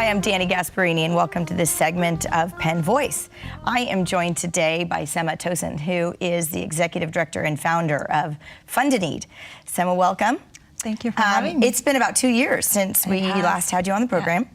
Hi, I'm Dani Gasparini, and welcome to this segment of Penn Voice. I am joined today by Sema Tosun, who is the Executive Director and founder of Fund a Need. Sema, welcome. Thank you for having me. It's been about 2 years since we last had you on the program.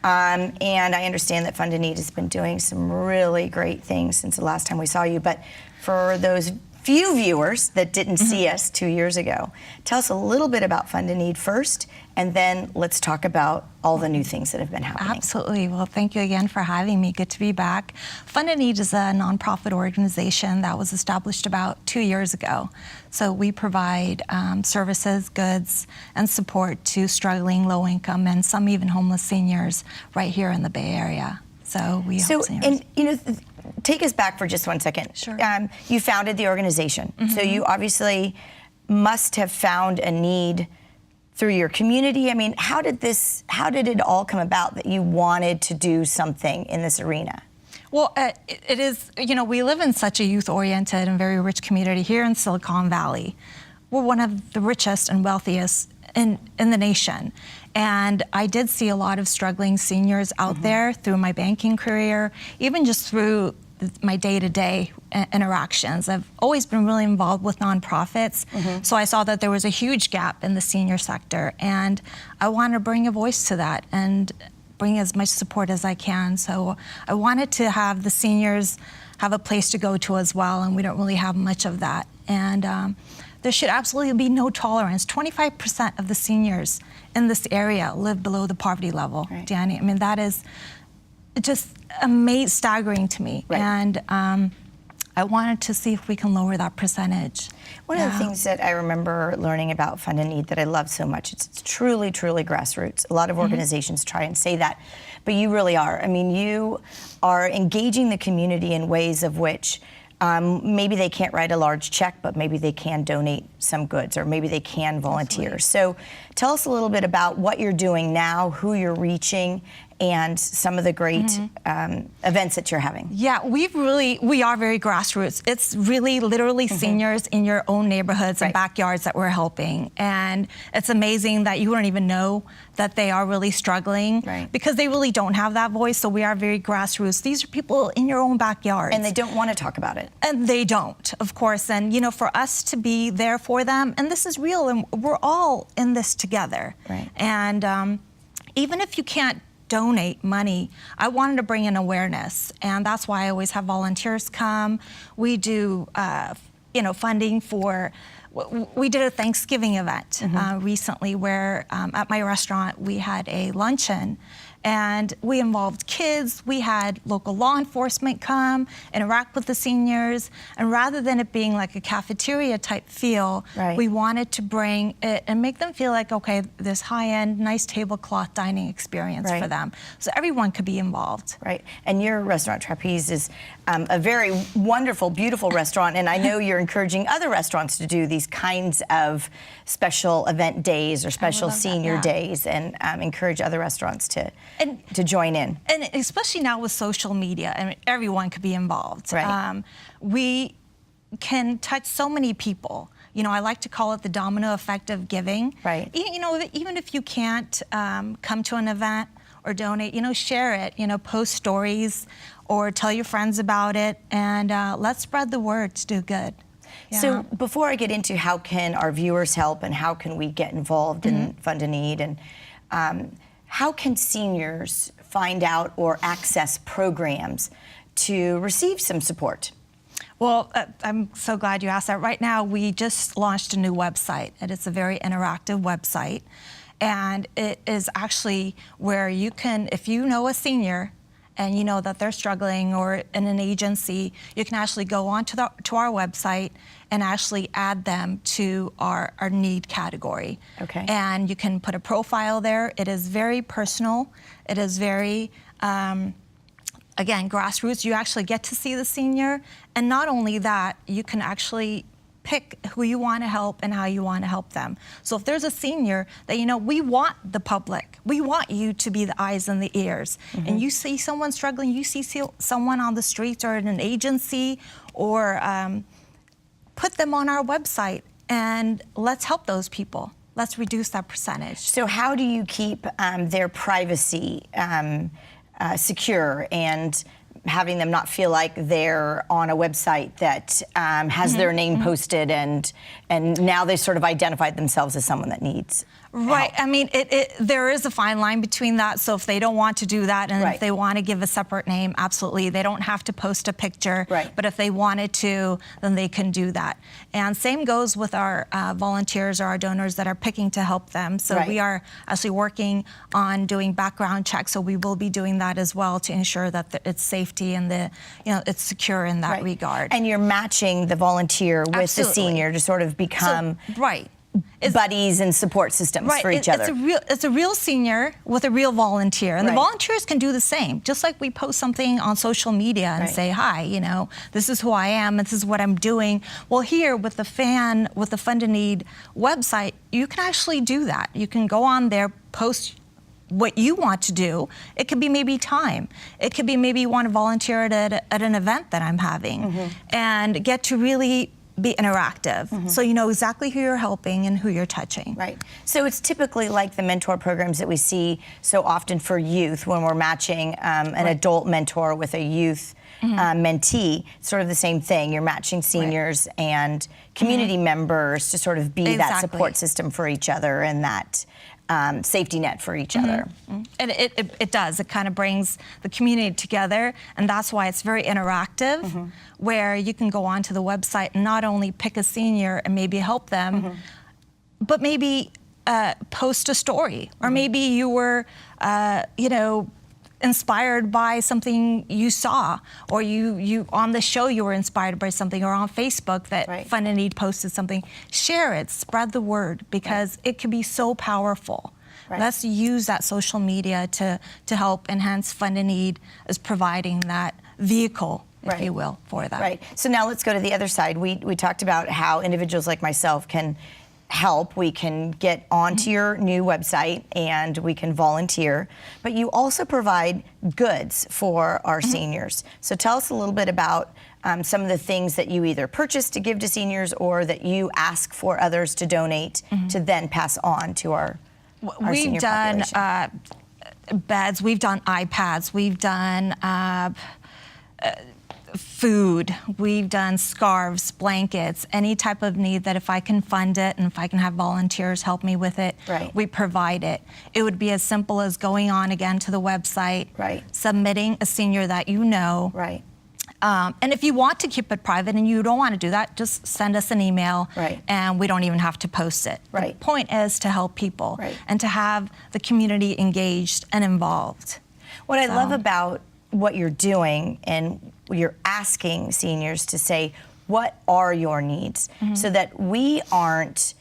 Yeah. And I understand that Fund a Need has been doing some really great things since the last time we saw you. But for those few viewers that didn't see us 2 years ago, tell us a little bit about Fund a Need first, and then let's talk about all the new things that have been happening. Absolutely. Well, thank you again for having me. Good to be back. Fund a Need is a nonprofit organization that was established about 2 years ago. So we provide services, goods, and support to struggling, low-income, and some even homeless seniors right here in the Bay Area. So we help seniors. And you know, take us back for just 1 second. Sure. You founded the organization, so you obviously must have found a need through your community. I mean, how did it all come about that you wanted to do something in this arena? Well, it is, you know, we live in such a youth-oriented and very rich community here in Silicon Valley. We're one of the richest and wealthiest in the nation. And I did see a lot of struggling seniors out there through my banking career, even just through my day-to-day interactions. I've always been really involved with nonprofits, so I saw that there was a huge gap in the senior sector, and I wanted to bring a voice to that and bring as much support as I can. So I wanted to have the seniors have a place to go to as well, and we don't really have much of that. And there should absolutely be no tolerance. 25% of the seniors in this area live below the poverty level, right. Dani. I mean, that is just staggering to me. Right. And I wanted to see if we can lower that percentage. One of the things that I remember learning about Fund a Need that I love so much, it's truly, truly grassroots. A lot of organizations try and say that, but you really are. I mean, you are engaging the community in ways of which maybe they can't write a large check, but maybe they can donate some goods, or maybe they can volunteer. Absolutely. So tell us a little bit about what you're doing now, who you're reaching, and some of the great events that you're having. Yeah, we are very grassroots. It's really literally seniors in your own neighborhoods and backyards that we're helping. And it's amazing that you don't even know that they are really struggling because they really don't have that voice. So we are very grassroots. These are people in your own backyard. And they don't want to talk about it. And they don't, of course. And, you know, for us to be there for them, and this is real, and we're all in this together. Right. And even if you can't donate money, I wanted to bring in awareness, and that's why I always have volunteers come. We do, you know, funding for. We did a Thanksgiving event recently where at my restaurant we had a luncheon, and we involved kids. We had local law enforcement come, interact with the seniors, and rather than it being like a cafeteria type feel, we wanted to bring it and make them feel like, okay, this high-end, nice tablecloth dining experience for them, so everyone could be involved. Right, and your restaurant, Trapeze, is a very wonderful, beautiful restaurant, and I know you're encouraging other restaurants to do these kinds of special event days or special senior days, and encourage other restaurants to join in. And especially now with social media, and everyone could be involved. Right. We can touch so many people. You know, I like to call it the domino effect of giving. Right. You know, even if you can't come to an event or donate, you know, share it, you know, post stories or tell your friends about it, and let's spread the word to do good. Yeah. So before I get into how can our viewers help and how can we get involved in Fund a Need, and how can seniors find out or access programs to receive some support? Well, I'm so glad you asked that. Right now, we just launched a new website, and it's a very interactive website. And it is actually where you can, if you know a senior and you know that they're struggling, or in an agency, you can actually go on to our website and actually add them to our need category. Okay. And you can put a profile there. It is very personal. It is very, again, grassroots. You actually get to see the senior. And not only that, you can actually pick who you want to help and how you want to help them. So if there's a senior that, you know, we want the public, we want you to be the eyes and the ears, and you see someone struggling, you see someone on the streets or in an agency, or put them on our website, and let's help those people. let's reduce that percentage. So how do you keep their privacy secure and having them not feel like they're on a website that has their name posted and now they sort of identified themselves as someone that needs Right. help? I mean, there is a fine line between that. So if they don't want to do that, and if they want to give a separate name, absolutely, they don't have to post a picture. Right. But if they wanted to, then they can do that. And same goes with our volunteers or our donors that are picking to help them. So we are actually working on doing background checks. So we will be doing that as well to ensure that it's safety and it's secure in that regard. And you're matching the volunteer with the senior to sort of become buddies and support systems for each other. It's a real senior with a real volunteer. And the volunteers can do the same. Just like we post something on social media and say, hi, this is who I am, this is what I'm doing. Well, here with the Fund a Need website, you can actually do that. You can go on there, post what you want to do. It could be maybe time. It could be maybe you want to volunteer at an event that I'm having and get to really be interactive. So you know exactly who you're helping and who you're touching. Right. So it's typically like the mentor programs that we see so often for youth when we're matching an adult mentor with a youth mentee, sort of the same thing. You're matching seniors and community members to sort of be that support system for each other and that safety net for each other. And it does. It kind of brings the community together, and that's why it's very interactive, where you can go onto the website and not only pick a senior and maybe help them, but maybe post a story, or maybe you were, inspired by something you saw, or you on the show you were inspired by something, or on Facebook that Fund a Need posted something. Share it, spread the word, because it can be so powerful. Let's use that social media to help enhance Fund a Need as providing that vehicle, if you will, for that. Right. So now let's go to the other side. We talked about how individuals like myself can help. We can get onto your new website and we can volunteer, but you also provide goods for our seniors. So tell us a little bit about some of the things that you either purchase to give to seniors or that you ask for others to donate to then pass on to our senior population. We've done beds, we've done iPads, we've done food, we've done scarves, blankets, any type of need that if I can fund it and if I can have volunteers help me with it, we provide it. It would be as simple as going on again to the website, submitting a senior that you know. And if you want to keep it private and you don't want to do that, just send us an email and we don't even have to post it. The point is to help people and to have the community engaged and involved. What I love about what you're doing, and you're asking seniors to say, what are your needs? So that we aren't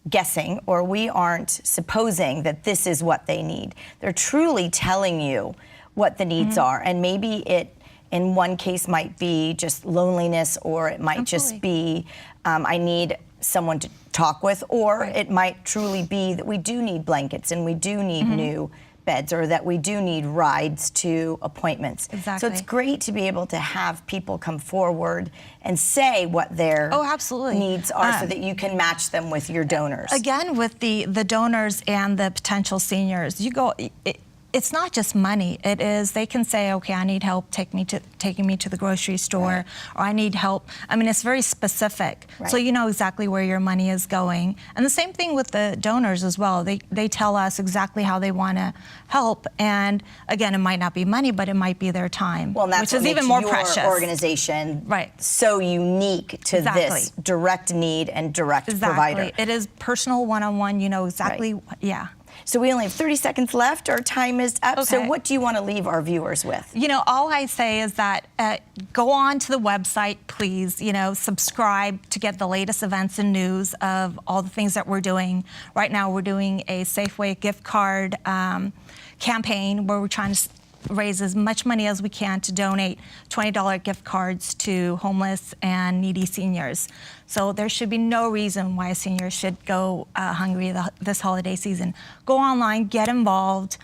guessing or we aren't supposing that this is what they need. They're truly telling you what the needs are. And maybe it, in one case, might be just loneliness, or it might just be, I need someone to talk with, or it might truly be that we do need blankets and we do need new beds, or that we do need rides to appointments. So it's great to be able to have people come forward and say what their needs are so that you can match them with your donors. Again, with the donors and the potential seniors, it's not just money. It is, they can say, okay, I need help taking me to the grocery store, or I need help. I mean, it's very specific. So you know exactly where your money is going. And the same thing with the donors as well. They tell us exactly how they want to help. And again, it might not be money, but it might be their time, which is even more precious. Organization so unique to this direct need and direct provider. It is personal, one-on-one. You know exactly, So we only have 30 seconds left. Our time is up. So what do you want to leave our viewers with? You know, all I say is that go on to the website, please. You know, subscribe to get the latest events and news of all the things that we're doing. Right now, we're doing a Safeway gift card campaign where we're trying to raise as much money as we can to donate $20 gift cards to homeless and needy seniors. So there should be no reason why a senior should go hungry this holiday season. Go online, get involved,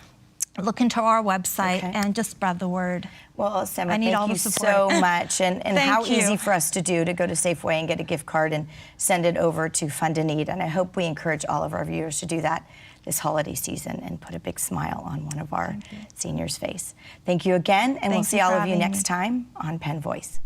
look into our website Okay. and just spread the word. Well, Sema, I need thank all you the support. so much. And Thank how you. easy for us to do to go to Safeway and get a gift card and send it over to Fund a Need. And I hope we encourage all of our viewers to do that this holiday season and put a big smile on one of our seniors' face. Thank you again, and we'll Thank see you all for of you having next me. time on Penn Voice.